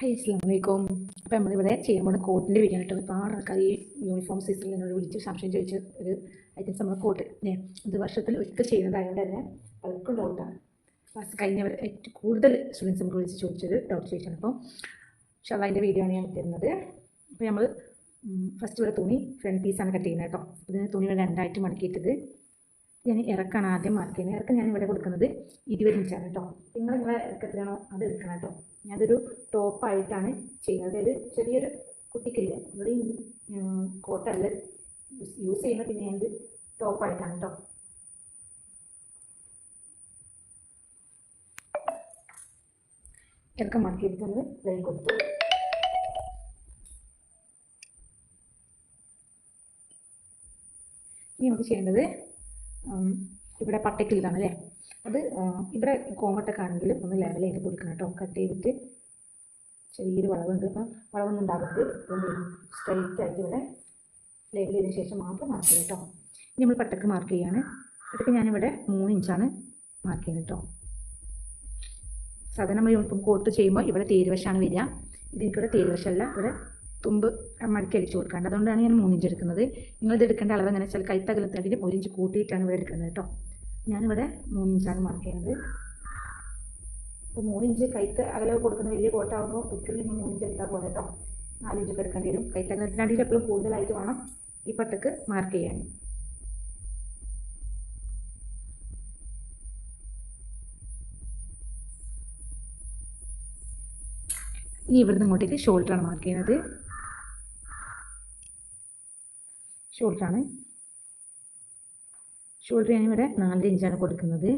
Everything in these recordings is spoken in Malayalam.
ഹായ് അസ്സലാമലൈക്കും. അപ്പോൾ നമ്മളിവിടെ ചെയ്യാൻ പോകുന്ന കോട്ടിൻ്റെ വീഡിയോ ആയിട്ട് ഒരുപാട് ആൾക്കാർ ഈ യൂണിഫോം സീസണിൽ എന്നോട് വിളിച്ച് സംശയം ചോദിച്ച ഒരു ഐറ്റംസ് നമ്മൾ കോട്ട് ഇത് വർഷത്തിൽ ഒരിക്കൽ ചെയ്യുന്നതായതുകൊണ്ട് തന്നെ പലർക്കും ഡൗട്ടാണ്. ക്ലാസ് കഴിഞ്ഞവർ ഏറ്റവും കൂടുതൽ സ്റ്റുഡൻസ് നമുക്ക് വിളിച്ച് ചോദിച്ചൊരു ഡൗട്ട് ചോദിച്ചാണ്. അപ്പോൾ പക്ഷേ അതിൻ്റെ വീഡിയോ ആണ് ഞാൻ തരുന്നത്. അപ്പോൾ നമ്മൾ ഫസ്റ്റ് ഇവിടെ തുണി ഫ്രണ്ട് പീസാണ് കട്ട് ചെയ്യുന്നത് കേട്ടോ. ഇതിന് തുണി ഇവിടെ രണ്ടായിട്ട് മടക്കിയിട്ടത് ഞാൻ ഇറക്കാണ് ആദ്യം മാർക്ക് ചെയ്യുന്നത്. ഇറക്കം ഞാൻ ഇവിടെ കൊടുക്കുന്നത് 20 ഇഞ്ചാണ് കേട്ടോ. നിങ്ങളെ ഇറക്കം എത്രയാണോ അത് എടുക്കണം കേട്ടോ. ഞാനതൊരു ടോപ്പായിട്ടാണ് ചെയ്യുന്നത്. അതായത് ചെറിയൊരു കുട്ടിക്കില്ല ഇവിടെ കോട്ടല്ല യൂസ് ചെയ്യുന്നത്, പിന്നെ ഞാനിത് ടോപ്പായിട്ടാണ് കേട്ടോ. ഇറക്കം മാർക്ക് ചെയ്തിട്ട് നമ്മൾ ലൈൻ കൊടുത്തു. ഇനി നമുക്ക് ചെയ്യേണ്ടത് ഇവിടെ പട്ടക്കിലാണ് അല്ലേ, അത് ഇവിടെ കോമട്ടൊക്കെ ആണെങ്കിൽ ഒന്ന് ലെവൽ ചെയ്ത് കൊടുക്കണം കേട്ടോ. കട്ട് ചെയ്തിട്ട് ചെറിയൊരു വളവുണ്ട്, അപ്പം വളവൊന്നും ഉണ്ടാകരുത്. സ്ട്രൈറ്റ് ആയിട്ട് ഇവിടെ ലെവൽ ചെയ്തതിന് ശേഷം മാത്രം മാർക്ക് ചെയ്യാം കേട്ടോ. ഇനി നമ്മൾ പട്ടക്ക് മാർക്ക് ചെയ്യാണ്. പട്ടക്ക് ഞാനിവിടെ 3 ഇഞ്ചാണ് മാർക്ക് ചെയ്യുന്നത് കേട്ടോ. സാധാരണ നമ്മൾ യൂണിഫോം കോട്ട് ചെയ്യുമ്പോൾ ഇവിടെ തേരുവശമാണ് വരിക. ഇതിനിവിടെ തേരുവശമല്ല, ഇവിടെ തുമ്പ് മടക്കി അടിച്ചു കൊടുക്കാണ്ട്. അതുകൊണ്ടാണ് ഞാൻ 3 ഇഞ്ച് എടുക്കുന്നത്. നിങ്ങളിത് എടുക്കേണ്ട അളവ് എങ്ങനെ വെച്ചാൽ കൈത്തകലത്തടിയിൽ 1 ഇഞ്ച് കൂട്ടിയിട്ടാണ് ഇവിടെ എടുക്കുന്നത് കേട്ടോ. ഞാനിവിടെ 3 ഇഞ്ചാണ് മാർക്ക് ചെയ്യുന്നത്. അപ്പോൾ 3 ഇഞ്ച് കൈത്ത് അകലവ് കൊടുക്കുന്ന വലിയ കോട്ടാകുമ്പോൾ ഒരിക്കലും 3 ഇഞ്ച് എടുത്താൽ പോലെ കേട്ടോ. 4 ഇഞ്ചൊക്കെ എടുക്കേണ്ടി വരും. കൈത്തകലത്തിനടിയിൽ എപ്പോഴും കൂടുതലായിട്ട് വേണം ഈ പട്ടക്ക് മാർക്ക് ചെയ്യാൻ. ഇനി ഇവിടുന്ന് ഇങ്ങോട്ടേക്ക് ഷോൾഡറാണ് മാർക്ക് ചെയ്യുന്നത്. ഷോൾഡർ ഞാനിവിടെ 4 ഇഞ്ചാണ് കൊടുക്കുന്നത്.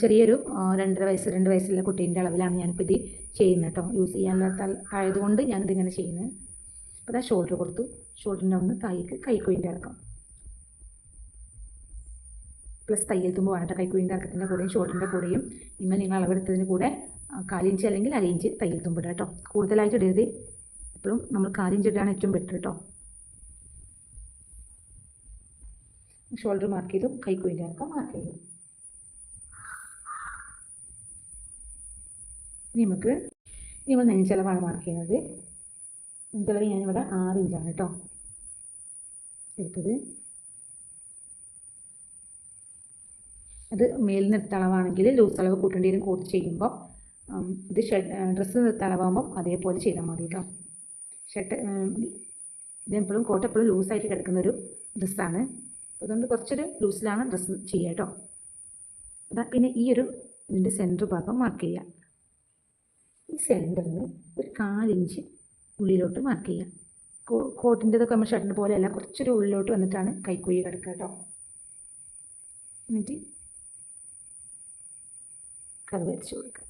ചെറിയൊരു 2 വയസ്സുള്ള കുട്ടീൻ്റെ അളവിലാണ് ഞാനിപ്പോൾ ഇത് ചെയ്യുന്നത് കേട്ടോ. യൂസ് ചെയ്യാനുള്ള ആയതുകൊണ്ട് ഞാനിതിങ്ങനെ ചെയ്യുന്നത്. അപ്പോൾ അതാ ഷോൾഡർ കൊടുത്തു. ഷോൾഡറിൻ്റെ ഒന്ന് കൈക്കുഴിൻ്റെ ഇറക്കം പ്ലസ് തയ്യൽ തുമ്പ് വേണ്ട. കൈക്കുഴിൻ്റെ ഇറക്കത്തിൻ്റെ കൂടെയും ഷോൾഡറിൻ്റെ കൂടെയും നിങ്ങൾ അളവെടുത്തതിന് കൂടെ 1/4 ഇഞ്ച് അല്ലെങ്കിൽ 1/2 ഇഞ്ച് തയ്യൽ തുമ്പ് ഇടുക കേട്ടോ. കൂടുതലായിട്ട് ഇടരുത്. എപ്പോഴും നമ്മൾ 1/4 ഇഞ്ച് ഇടാണ് ഏറ്റവും ബെറ്റർ കേട്ടോ. ഷോൾഡർ മാർക്ക് ചെയ്തു, കൈക്കുഴിൻ്റെ ഇറക്കം മാർക്ക് ചെയ്തു. ഇനി നമ്മൾ നെഞ്ചളവാണ് മാർക്ക് ചെയ്യുന്നത്. നെഞ്ചളവ് ഞാനിവിടെ 6 ഇഞ്ചാണ് കേട്ടോ എടുത്തത്. അത് മേലിൽ നിർത്ത അളവാണെങ്കിൽ ലൂസ് അളവ് കൂട്ടേണ്ടി വരും കോട്ട് ചെയ്യുമ്പോൾ. ഇത് ഡ്രസ്സ് നിർത്ത അളവാകുമ്പോൾ അതേപോലെ ചെയ്താൽ മതി കേട്ടോ. ഇതെപ്പോഴും കോട്ട് എപ്പോഴും ലൂസായിട്ട് കിടക്കുന്നൊരു ഡ്രസ്സാണ്. അതുകൊണ്ട് കുറച്ചൊരു ലൂസിലാണ് ഡ്രസ്സ് ചെയ്യുക കേട്ടോ. അതാ പിന്നെ ഇതിൻ്റെ സെൻറ്റർ ഭാഗം മാർക്ക് ചെയ്യുക. ഈ സെൻറ്ററിൽ ഒരു 1/4 ഇഞ്ച് ഉള്ളിലോട്ട് മാർക്ക് ചെയ്യുക. കോട്ടിൻ്റെതൊക്കെ നമ്മൾ ഷർട്ടിൻ്റെ പോലെയല്ല, കുറച്ചൊരു ഉള്ളിലോട്ട് വന്നിട്ടാണ് കൈക്കുഴി കിടക്കുക കേട്ടോ. എന്നിട്ട് കർവ് വരച്ച് കൊടുക്കുക.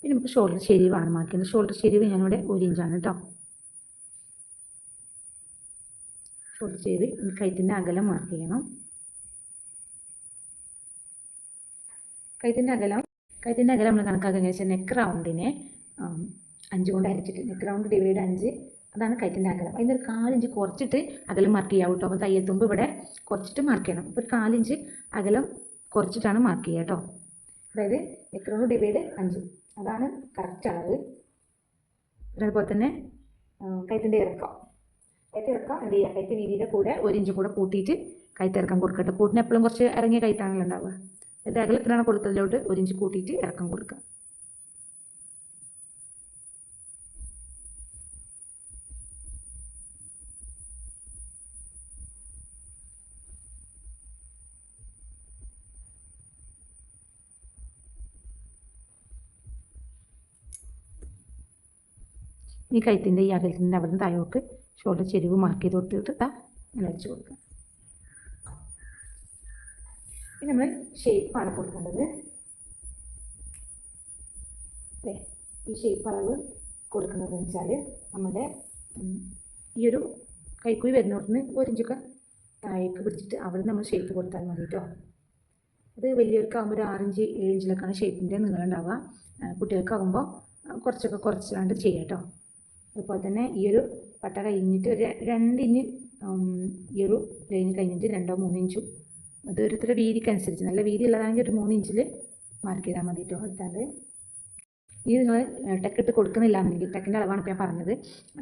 പിന്നെ നമുക്ക് ഷോൾഡർ ചെരിവാണ് മാർക്ക് ചെയ്യുന്നത്. ഷോൾഡർ ചെരിവ് ഞാനിവിടെ 1 ഇഞ്ചാണ് കേട്ടോ. ഷോൾഡർ ചെരിവ് കഴുത്തിൻ്റെ അകലം മാർക്ക് ചെയ്യണം. കഴുത്തിൻ്റെ അകലം നമ്മൾ കണക്കാക്കുക വെച്ചാൽ നെക്ക് റൗണ്ടിനെ 5 കൊണ്ട് ഹരിച്ചിട്ട് നെക്ക് റൗണ്ട് ഡിവൈഡ് 5, അതാണ് കഴുത്തിൻ്റെ അകലം. അതിനൊരു 1/4 ഇഞ്ച് കുറച്ചിട്ട് അകലം മാർക്ക് ചെയ്യാം കേട്ടോ. അപ്പോൾ തയ്യൽ തുമ്പ് ഇവിടെ കുറച്ചിട്ട് മാർക്ക് ചെയ്യണം. അപ്പോൾ ഒരു 1/4 ഇഞ്ച് അകലം കുറച്ചിട്ടാണ് മാർക്ക് ചെയ്യുക കേട്ടോ. അതായത് നെക്ക് റൗണ്ട് ഡിവൈഡ് 5, അതാണ് കറക്റ്റ് അളവ്. അതുപോലെ തന്നെ കഴുത്തിൻ്റെ ഇറക്കം എന്ത് ചെയ്യുക, കഴുത്ത് വീതിയുടെ കൂടെ 1 ഇഞ്ച് കൂടെ കൂട്ടിയിട്ട് കഴുത്തിറക്കം കൊടുക്കട്ടെ. കൂട്ടിന് എപ്പോഴും കുറച്ച് ഇറങ്ങിയ കഴുത്താണല്ലോ ഉണ്ടാവുക. അത് അകലത്തിനാണ് കൊടുത്തതിലോട്ട് 1 ഇഞ്ച് കൂട്ടിയിട്ട് ഇറക്കം കൊടുക്കുക. ഈ കഴുത്തിൻ്റെ ഈ അകലത്തിൻ്റെ അവിടെ നിന്ന് താഴോട്ട് ഷോൾഡർ ചെരിവ് മാർക്ക് ചെയ്ത് കൊടുത്തിട്ട് ഇങ്ങനെ വെച്ച് കൊടുക്കുക. പിന്നെ നമ്മൾ ഷേപ്പാണ് കൊടുക്കേണ്ടത് അല്ലേ. ഈ ഷേപ്പ് അളവ് കൊടുക്കുന്നതെന്ന് വെച്ചാൽ നമ്മുടെ ഈ ഒരു കൈക്കുഴി വരുന്നോടത്തുനിന്ന് 1 ഇഞ്ചൊക്കെ താഴേക്ക് പിടിച്ചിട്ട് അവിടെ നമ്മൾ ഷേപ്പ് കൊടുത്താൽ മതി കേട്ടോ. അത് വലിയവർക്കാകുമ്പോൾ ഒരു 6 ഇഞ്ച് 7 ഇഞ്ചിലൊക്കെയാണ് ഷേപ്പിൻ്റെ നീളം ഉണ്ടാവുക. കുട്ടികൾക്കാകുമ്പോൾ കുറച്ചാണ്ട് ചെയ്യാം കേട്ടോ. അതുപോലെ തന്നെ ഈ ഒരു പട്ട കഴിഞ്ഞിട്ട് ഒരു 2 ഇഞ്ച് ഈ ഒരു ലൈൻ കഴിഞ്ഞിട്ട് 2-3 ഇഞ്ചും അത് ഓരോരുത്തരുടെ വീതിക്കനുസരിച്ച് നല്ല വീതി ഉള്ളതാണെങ്കിൽ ഒരു 3 ഇഞ്ചിൽ മാർക്ക് ചെയ്താൽ മതി കേട്ടോ. എടുത്താൽ ഇത് നിങ്ങൾ ടെക്കിട്ട് കൊടുക്കുന്നില്ല എന്നുണ്ടെങ്കിൽ, ടെക്കിൻ്റെ അളവാണ് ഇപ്പോൾ ഞാൻ പറഞ്ഞത്,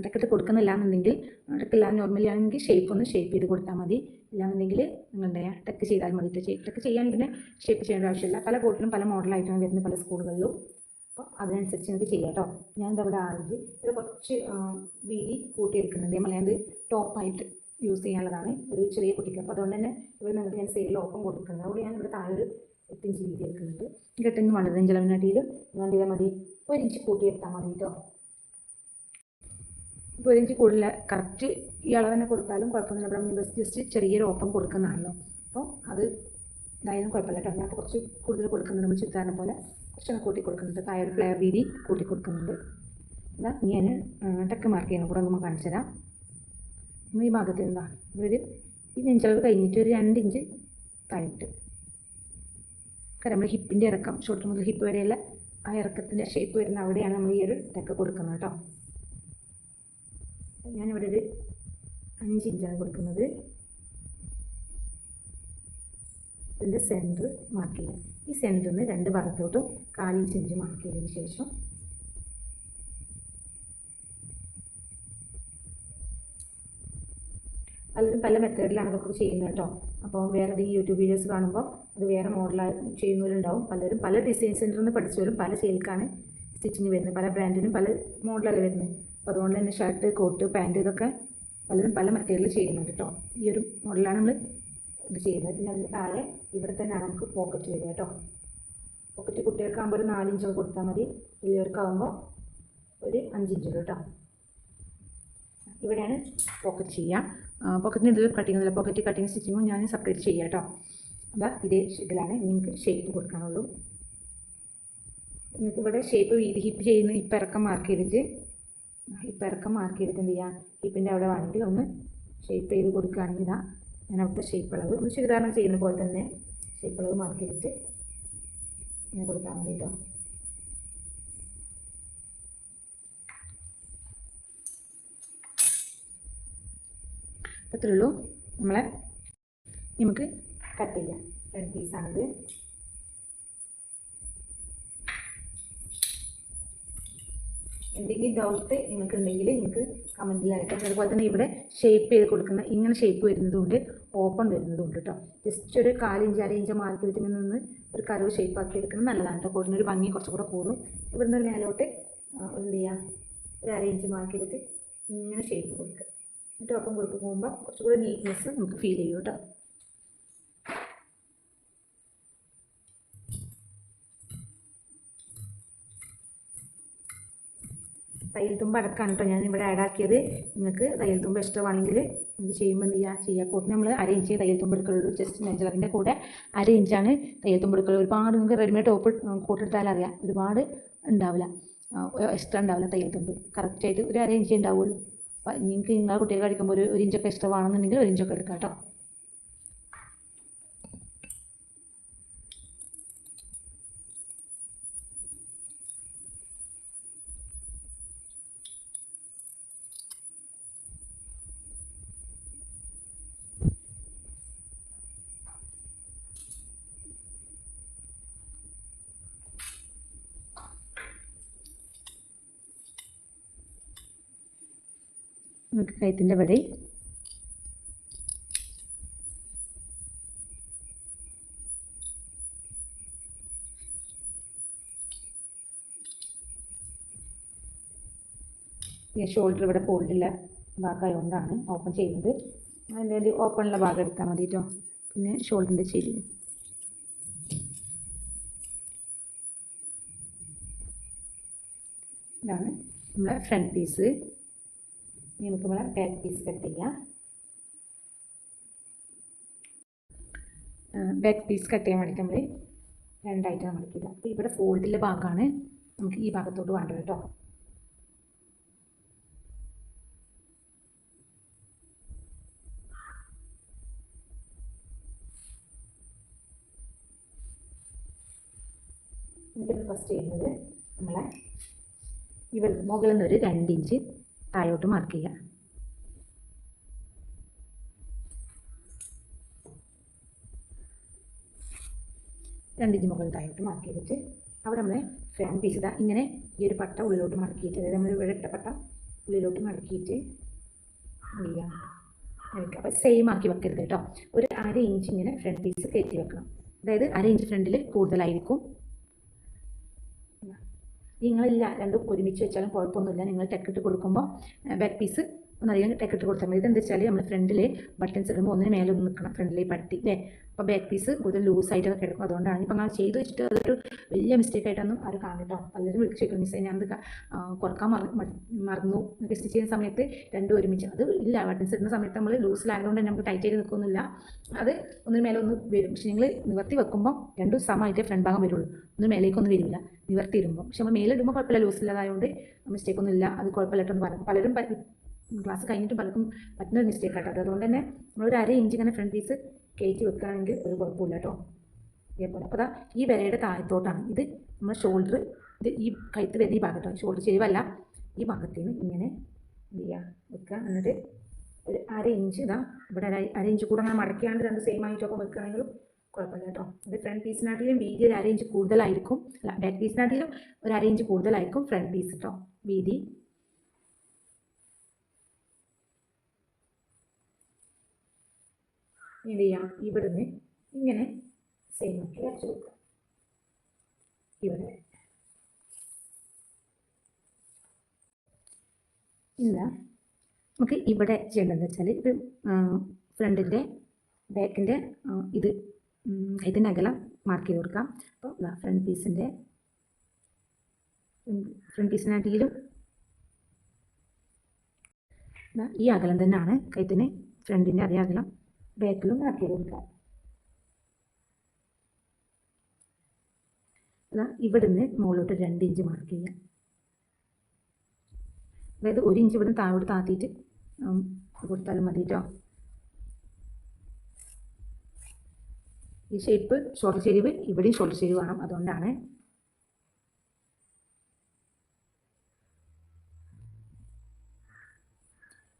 ടെക്കിട്ട് കൊടുക്കുന്നില്ല എന്നുണ്ടെങ്കിൽ, ടെക്കില്ല നോർമലി ആണെങ്കിൽ ഷേപ്പ് ചെയ്ത് കൊടുത്താൽ മതി. ഇല്ലാന്നുണ്ടെങ്കിൽ നിങ്ങളുടെ ടെക്ക് ചെയ്താൽ മതി. ടെക്ക് ചെയ്യാൻ പിന്നെ ഷേപ്പ് ചെയ്യേണ്ട ആവശ്യമില്ല. പല കോട്ടിലും പല മോഡലായിട്ടാണ് വരുന്നത് പല സ്കൂളുകളിലും. അപ്പോൾ അതിനനുസരിച്ച് നിങ്ങൾക്ക് ചെയ്യാം കേട്ടോ. ഞാനിത് അവിടെ ആണെങ്കിൽ ഇത് കുറച്ച് വീതി കൂട്ടിയെടുക്കുന്നുണ്ട്. നമ്മളത് ടോപ്പായിട്ട് യൂസ് ചെയ്യാനുള്ളതാണ് ഒരു ചെറിയ കുട്ടിക്ക്. അപ്പോൾ അതുകൊണ്ട് തന്നെ ഇവിടെ നിങ്ങൾക്ക് ഞാൻ സൈഡിൽ ഓപ്പൺ കൊടുക്കുന്നത്. അവിടെ ഞാൻ ഇവിടെ താഴെ ഒരു 8 ഇഞ്ച് വീതി എടുക്കുന്നുണ്ട്. 8 ഇഞ്ച് വേണ്ടത് അഞ്ചളവിനാട്ടിയിൽ ഞാൻ ചെയ്താൽ മതി 1 ഇഞ്ച് കൂട്ടിയെടുത്താൽ മതി കേട്ടോ. ഇപ്പോൾ 1 ഇഞ്ച് കൂടുതൽ കറക്റ്റ് ഈ അളവ് തന്നെ കൊടുത്താലും കുഴപ്പമൊന്നുമില്ല. ഇവിടെ ജസ്റ്റ് ചെറിയൊരു ഓപ്പൺ കൊടുക്കുന്നതാണല്ലോ, അപ്പോൾ അത് ഇതായാലും കുഴപ്പമില്ല കേട്ടോ. ഞാൻ കുറച്ച് കൂടുതൽ കൊടുക്കുന്നുണ്ട്. നമ്മൾ ചുരിദാറിനെ പോലെ കുറച്ചൊന്ന് കൂട്ടി കൊടുക്കുന്നുണ്ട്. താഴെ ഒരു ഫ്ലെയർ വീതി കൂട്ടി കൊടുക്കുന്നുണ്ട്. ഇതാ ഞാൻ ടെക്ക് മാർക്ക് ചെയ്യുന്ന കൂടെ നമുക്ക് കാണിച്ചു തരാം. നമ്മൾ ഈ ഭാഗത്ത് എന്താ ഒരു ഈ നെഞ്ചളവ് കഴിഞ്ഞിട്ട് ഒരു 2 ഇഞ്ച് താഴോട്ട്, കാരണം നമ്മൾ ഹിപ്പിൻ്റെ ഇറക്കം ഷോൾഡർ മുതൽ ഹിപ്പ് വരെയുള്ള ആ ഇറക്കത്തിൻ്റെ ഷേപ്പ് വരുന്ന അവിടെയാണ് നമ്മൾ ഈ ഒരു ടെക്ക് കൊടുക്കുന്നത് കേട്ടോ. ഞാനിവിടെ ഒരു 5 ഇഞ്ചാണ് കൊടുക്കുന്നത്. ഇതിൻ്റെ സെൻറ്റർ മാർക്ക് ചെയ്യാം. ഈ സെൻറ്ററിൽ നിന്ന് 2 ഭാഗത്തോട്ടും 1/4 ഇഞ്ച് മാർക്ക് ചെയ്തതിന് ശേഷം പലരും പല മെത്തേഡിലാണ് അതൊക്കെ ചെയ്യുന്നത് കേട്ടോ. അപ്പോൾ വേറെ ഈ യൂട്യൂബ് വീഡിയോസ് കാണുമ്പോൾ അത് വേറെ മോഡലായി ചെയ്യുന്നവരുണ്ടാവും. പലരും പല ഡിസൈൻ സെൻറ്ററിൽ നിന്ന് പഠിച്ചവരും പല സെയിൽക്കാണ് സ്റ്റിച്ചിങ് വരുന്നത്. പല ബ്രാൻഡിനും പല മോഡലല്ല വരുന്നത്. അപ്പോൾ അതുകൊണ്ട് തന്നെ ഷർട്ട്, കോട്ട്, പാൻറ്റ് ഇതൊക്കെ പലരും പല മെത്തേഡിൽ ചെയ്യുന്നുണ്ട് കേട്ടോ. ഈ ഒരു മോഡലാണ് നമ്മൾ ഇത് ചെയ്യുന്നത്. പിന്നെ അതിന് താഴെ ഇവിടെ തന്നെയാണ് നമുക്ക് പോക്കറ്റ് വരിക കേട്ടോ. പോക്കറ്റ് കുട്ടികൾക്കാകുമ്പോൾ ഒരു 4 ഇഞ്ച് കൊടുത്താൽ മതി. വലിയവർക്കാകുമ്പോൾ ഒരു 5 ഇഞ്ച് കേട്ടോ. ഇവിടെയാണ് പോക്കറ്റ് ചെയ്യുക. പോക്കറ്റിന് ഇത് കട്ടിങ് ഒന്നുമില്ല. പോക്കറ്റ് കട്ടിങ് സ്റ്റിച്ചിങ്ങും ഞാൻ സെപ്പറേറ്റ് ചെയ്യാം കേട്ടോ. അപ്പോൾ ഇതേ ഇതിലാണ് നിങ്ങൾക്ക് ഷേപ്പ് കൊടുക്കാനുള്ളൂ. നിങ്ങൾക്ക് ഇവിടെ ഷേപ്പ് വീതി ഹിപ്പ് ചെയ്യുന്ന ഇറക്കം മാർക്ക് ചെയ്തിട്ട് എന്ത് ചെയ്യുക, ഹിപ്പിൻ്റെ അവിടെ വേണമെങ്കിൽ ഒന്ന് ഷേപ്പ് ചെയ്ത് കൊടുക്കുകയാണെങ്കിൽ ഇതാ ഞാൻ അവിടുത്തെ ഷേപ്പ് അളവ് ഒരു ചുരിദാറിന് ചെയ്യുന്ന പോലെ തന്നെ ഷേപ്പ് അളവ് മാർക്ക് ചെയ്തിട്ട് ഇങ്ങനെ കൊടുക്കാൻ മതി കേട്ടോ. അത്രേ ഉള്ളൂ. നമുക്ക് കട്ട് ചെയ്യാം. 2 പീസാണിത്. എന്തെങ്കിലും ഡൗട്ട് നിങ്ങൾക്കുണ്ടെങ്കിൽ നിങ്ങൾക്ക് കമൻറ്റിലായിട്ട്. അതുപോലെ തന്നെ ഇവിടെ ഷേപ്പ് ചെയ്ത് കൊടുക്കുന്ന ഇങ്ങനെ ഷേപ്പ് വരുന്നതുകൊണ്ട് ഓപ്പൺ വരുന്നതുകൊണ്ട് കേട്ടോ. ജസ്റ്റ് ഒരു 1/4 ഇഞ്ച് 1/2 ഇഞ്ച് മാർക്ക് ചെയ്തിട്ട് നിന്ന് ഒരു കർവ് ഷേപ്പ് ആക്കി എടുക്കുന്നത് നല്ലതാണ് കേട്ടോ. കൂടുതലൊരു ഭംഗി കുറച്ചുകൂടെ കൂടും. ഇവിടുന്ന് ഒരു മേലോട്ട് എന്ത് ചെയ്യുക, ഒരു 1/2 ഇഞ്ച് മാർക്ക് ചെയ്തിട്ട് ഇങ്ങനെ ഷേപ്പ് കൊടുക്കുക. എന്നിട്ട് ഒപ്പം കൊടുത്ത് പോകുമ്പോൾ കുറച്ചുകൂടെ നീറ്റ്നെസ് നമുക്ക് ഫീൽ ചെയ്യും കേട്ടോ. തയ്യൽ തുമ്പ് അടക്കാണ് കേട്ടോ ഞാനിവിടെ ആഡാക്കിയത്. നിങ്ങൾക്ക് തയ്യൽ തുമ്പ് ഇഷ്ടമാണെങ്കിൽ ഇത് ചെയ്യുമ്പോൾ എന്ത് ചെയ്യുക, കോട്ടിന് നമ്മൾ 1/2 ഇഞ്ച് തയ്യൽ തുമ്പ് എടുക്കുള്ളൂ. ജസ്റ്റ് നെഞ്ചളവിൻ്റെ കൂടെ 1/2 ഇഞ്ചാണ് തയ്യൽ തുമ്പ് എടുക്കുള്ളൂ. ഒരുപാട് നിങ്ങൾക്ക് റെഡിമെയ്ഡ് ടോപ്പ് കോട്ടെടുത്താൽ അറിയാം, ഒരുപാട് ഉണ്ടാവില്ല, എക്സ്ട്രാ ഉണ്ടാവില്ല തയ്യൽ തുമ്പ്. കറക്റ്റായിട്ട് ഒരു 1/2 ഇഞ്ചേ ഉണ്ടാവുള്ളൂ. അപ്പം നിങ്ങൾക്ക് നിങ്ങളെ കുട്ടികൾ കഴിക്കുമ്പോൾ ഒരു ഇഞ്ചൊക്കെ ഇഷ്ടമാണെന്നുണ്ടെങ്കിൽ 1 ഇഞ്ചൊക്കെ എടുക്കാം കേട്ടോ. നമുക്ക് കഴുത്തിൻ്റെ ഇവിടെ ഷോൾഡർ ഇവിടെ ഫോൾഡില്ല ഭാഗമായതുകൊണ്ടാണ് ഓപ്പൺ ചെയ്യുന്നത്. അതിൻ്റെ ഓപ്പണുള്ള ഭാഗം എടുത്താൽ മതി കേട്ടോ. പിന്നെ ഷോൾഡറിൻ്റെ ചെരിവ് ഇതാണ് നമ്മളെ ഫ്രണ്ട് പീസ്. നമുക്ക് നമ്മളെ ബാക്ക് പീസ് കട്ട് ചെയ്യാം. ബാക്ക് പീസ് കട്ട് ചെയ്യാൻ വേണ്ടിയിട്ട് നമ്മൾ 2ആയിട്ടാണ് മടക്കിയത്. അപ്പോൾ ഇവിടെ ഫോൾഡിലെ ഭാഗമാണ് നമുക്ക് ഈ ഭാഗത്തോട്ട് വേണ്ടത് കേട്ടോ. എന്നിട്ട് ഫസ്റ്റ് ചെയ്യുന്നത് നമ്മളെ ഇവിടെ മുകളിൽ നിന്ന് ഒരു 2 ഇഞ്ച് താഴോട്ട് മാർക്ക് ചെയ്യുക. 2 ഇഞ്ച് മുകളിൽ താഴോട്ട് മാർക്ക് ചെയ്തിട്ട് അവിടെ നമ്മൾ ഫ്രണ്ട് പീസ് ഇതാ ഇങ്ങനെ ഈ ഒരു പട്ട ഉള്ളിലോട്ട് മടക്കിയിട്ട്, അതായത് നമ്മൾ ഇവിടെ ഇട്ട പട്ട ഉള്ളിലോട്ട് മടക്കിയിട്ട് ചെയ്യാം. അപ്പോൾ സെയിം ആക്കി വെക്കരുത് കേട്ടോ. ഒരു 1/2 ഇഞ്ച് ഇങ്ങനെ ഫ്രണ്ട് പീസ് കയറ്റി വെക്കണം. അതായത് 1/2 ഇഞ്ച് ഫ്രണ്ടിൽ കൂടുതലായിരിക്കും. നിങ്ങളില്ല രണ്ടും ഒരുമിച്ച് വെച്ചാലും കുഴപ്പമൊന്നുമില്ല. നിങ്ങൾ ടെക്കിട്ട് കൊടുക്കുമ്പോൾ ബാക്ക് പീസ് ഒന്നധികം ടെക്കിട്ട് കൊടുത്താൽ മതി. ഇതെന്താ വെച്ചാൽ നമ്മൾ ഫ്രണ്ടിൽ ബട്ടൺസ് ഇടുമ്പോൾ ഒന്നിന് മേലെ ഒന്ന് നിൽക്കണം, ഫ്രണ്ടിൽ പട്ടി അല്ലേ. അപ്പോൾ ബാക്ക് പീസ് കൂടുതൽ ലൂസായിട്ടൊക്കെ കിടക്കും. അതുകൊണ്ടാണ് ഇപ്പം നിങ്ങൾ ചെയ്ത് വെച്ചിട്ട് അതൊരു വലിയ മിസ്റ്റേക്ക് ആയിട്ടൊന്നും ആരും കാണിട്ടോ. പലരും വിളിച്ച് ചോദിക്കും മിസ്സേ ഞാൻ അത് കുറക്കാൻ മറന്നു സ്റ്റിച്ച് ചെയ്യുന്ന സമയത്ത് രണ്ടും ഒരുമിച്ച്. അത് ഇല്ല, ബട്ടൺസ് ഇടുന്ന സമയത്ത് നമ്മൾ ലൂസിലായതുകൊണ്ട് നമുക്ക് ടൈറ്റ് ചെയ്ത് നിൽക്കുന്നില്ല. അത് ഒന്നിന് മേലെ ഒന്ന് വരും. പക്ഷേ നിങ്ങൾ നിവർത്തി വെക്കുമ്പോൾ രണ്ടും സമമായിട്ട് ഫ്രണ്ട് ഭാഗം വരുള്ളൂ, ഒന്നും മേലേക്കൊന്നും വരില്ല നിവർത്തി ഇടുമ്പോൾ. പക്ഷെ നമ്മൾ മേലിടുമ്പോൾ കുഴപ്പമില്ല, ലൂസില്ലാതായതുകൊണ്ട് മിസ്റ്റേക്ക് ഒന്നും ഇല്ല. അത് കുഴപ്പമില്ലായിട്ടൊന്ന് പറഞ്ഞു. പലരും ക്ലാസ് കഴിഞ്ഞിട്ട് പലർക്കും പറ്റുന്ന ഒരു മിസ്റ്റേക്ക് ആട്ടോ. അതുകൊണ്ട് തന്നെ നമ്മളൊരു 1/2 ഇഞ്ച് ഇങ്ങനെ ഫ്രണ്ട് പീസ് കയറ്റി വെക്കുകയാണെങ്കിൽ ഒരു കുഴപ്പമില്ല കേട്ടോ. ഇതേപോലെ അപ്പോൾ ഈ വരയുടെ താഴത്തോട്ടാണ് ഇത് നമ്മുടെ ഷോൾഡർ. ഇത് ഈ കഴുത്ത് വരുന്ന ഈ ഭാഗത്താണ്, ഷോൾഡർ ചെരിവല്ല, ഈ ഭാഗത്ത് നിന്ന് ഇങ്ങനെ എന്ത് ചെയ്യുക വെക്കുക. എന്നിട്ട് ഒരു 1/2 ഇഞ്ച് ഇതാ ഇവിടെ 1/2 ഇഞ്ച് കൂടെ അങ്ങനെ മടക്കിയാണ്ട് രണ്ട് സെയിം ആയിട്ടൊക്കെ വെക്കുകയാണെങ്കിലും കുഴപ്പമില്ല കേട്ടോ. ഇത് ഫ്രണ്ട് പീസിനാട്ടിലും വീതി ഒരു 1/2 ഇഞ്ച് കൂടുതലായിരിക്കും, അല്ല ബാക്ക് പീസിനാട്ടിലും ഒരു 1/2 ഇഞ്ച് കൂടുതലായിരിക്കും ഫ്രണ്ട് പീസ് കേട്ടോ വീതി. എന്ത് ചെയ്യാം, ഇവിടുന്ന് ഇങ്ങനെ സെയിം ആക്കി വരച്ച് കൊടുക്കുക. ഇവിടെ ഇല്ല, നമുക്ക് ഇവിടെ ചെയ്യേണ്ടതെന്ന് വെച്ചാൽ ഇത് ഫ്രണ്ടിൻ്റെ ബാക്കിൻ്റെ ഇത് ഇതിൻ്റെ അകലം മാർക്ക് ചെയ്ത് കൊടുക്കാം. അപ്പോൾ ഫ്രണ്ട് പീസിനാട്ടിലും ഈ അകലം തന്നെയാണ് കൈത്തിന്, ഫ്രണ്ടിൻ്റെ അതേ അകലം ബാക്കിലും മാർക്ക് ചെയ്ത് കൊടുക്കാം. ഇവിടുന്ന് മുകളിലോട്ട് 2 ഇഞ്ച് മാർക്ക് ചെയ്യാം. അതായത് 1 ഇഞ്ച് ഇവിടുന്ന് താഴോട്ട് താത്തിയിട്ട് കൊടുത്താലും മതി കേട്ടോ. ഈ ഷേപ്പ് ഷോൾഡർ ചെരിവ് ഇവിടെയും ഷോൾഡർ ചെരിവ് വേണം, അതുകൊണ്ടാണ്.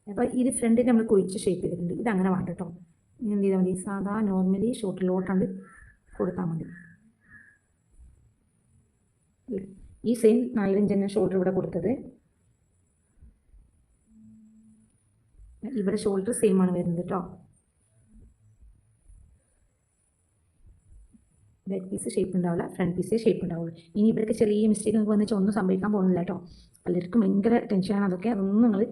അപ്പോൾ ഇത് ഫ്രണ്ടിൽ നമ്മൾ കുഴിച്ച് ഷേപ്പ് ചെയ്തിട്ടുണ്ട്. ഇതങ്ങനെ വേണ്ട കേട്ടോ. ഇനി എന്ത് ചെയ്താൽ മതി, സാധാ നോർമലി ഷോൾഡറിലോട്ടാണ്ട് കൊടുത്താൽ മതി. ഈ സെയിം 4 ഇഞ്ച് തന്നെ ഷോൾഡർ ഇവിടെ കൊടുത്തത്. ഇവിടെ ഷോൾഡർ സെയിം ആണ് വരുന്നത് കേട്ടോ. ബാക്ക് പീസ് ഷേപ്പ് ഉണ്ടാവില്ല, ഫ്രണ്ട് പീസേ ഷേപ്പ് ഉണ്ടാവുള്ളൂ. ഇനി ഇവർക്ക് ചെറിയ മിസ്റ്റേക്ക് നിങ്ങൾക്ക് വന്നിട്ട് ഒന്നും സംഭവിക്കാൻ പോകുന്നില്ല കേട്ടോ. പലർക്കും ഭയങ്കര ടെൻഷനാണ് അതൊക്കെ. അതൊന്നും നിങ്ങൾ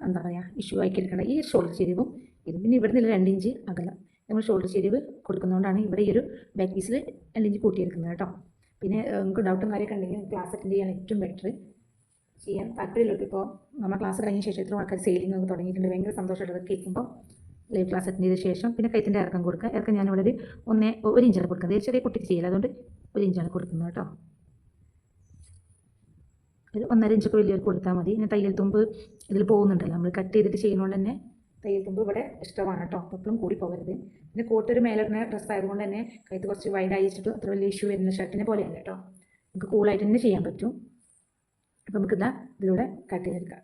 എന്താ പറയുക ഇഷ്യൂ ആക്കി എടുക്കേണ്ട. ഈ ഷോൾഡർ ചെരിവും ഇത് പിന്നെ ഇവിടെ നിന്ന് 2 ഇഞ്ച് അകലം നമ്മൾ ഷോൾഡർ ചെരിവ് കൊടുക്കുന്നതുകൊണ്ടാണ് ഇവിടെ ഈ ഒരു ബാക്ക് പീസിൽ 2 ഇഞ്ച് കൂട്ടിയെടുക്കുന്നത് കേട്ടോ. പിന്നെ നിങ്ങൾക്ക് ഡൗട്ടും കാര്യമൊക്കെ ഉണ്ടെങ്കിൽ ക്ലാസ് അറ്റൻഡ് ചെയ്യാൻ ഏറ്റവും ബെറ്റർ, ചെയ്യാൻ താല്പര്യമുള്ളൂ. ഇപ്പോൾ നമ്മുടെ ക്ലാസ് കഴിഞ്ഞ ശേഷം എത്ര ആൾക്കാർ സെയിലിംഗ് ഒക്കെ തുടങ്ങിയിട്ടുണ്ട്. ഭയങ്കര സന്തോഷമുള്ളത് കേൾക്കുമ്പോൾ. ലൈവ് ക്ലാസ് അറ്റൻഡ് ചെയ്ത ശേഷം പിന്നെ കൈത്തിൻ്റെ ഇറക്കം കൊടുക്കുക. ഇറക്കം ഞാനിവിടെ ഒരു 1 ഇഞ്ചാണ് കൊടുക്കുന്നത്. ചെറിയ കുട്ടിക്ക് ചെയ്യില്ല, അതുകൊണ്ട് 1 ഇഞ്ചാണ് കൊടുക്കുന്നത് കേട്ടോ. ഒരു 1.5 ഇഞ്ചൊക്കെ വലിയവർക്ക് കൊടുത്താൽ മതി. പിന്നെ തയ്യൽ തുമ്പ് ഇതിൽ പോകുന്നുണ്ടല്ലോ, നമ്മൾ കട്ട് ചെയ്തിട്ട് ചെയ്യുന്നതുകൊണ്ട് തന്നെ തയ്യൽ തുമ്പ് ഇവിടെ ഇഷ്ടമാണ് കേട്ടോ. എപ്പോഴും കൂടി പോകരുത്. പിന്നെ കോട്ടൊരു മേലിടുന്ന ഡ്രസ്സ് ആയതുകൊണ്ട് തന്നെ കഴുത്ത് കുറച്ച് വൈഡ് അയച്ചിട്ട് അത്ര വലിയ ഇഷ്യൂ വരുന്ന ഷർട്ടിനെ പോലെയല്ല കേട്ടോ. നമുക്ക് കൂളായിട്ട് തന്നെ ചെയ്യാൻ പറ്റും. അപ്പോൾ നമുക്കിതാ ഇതിലൂടെ കട്ട് ചെയ്തെടുക്കാം.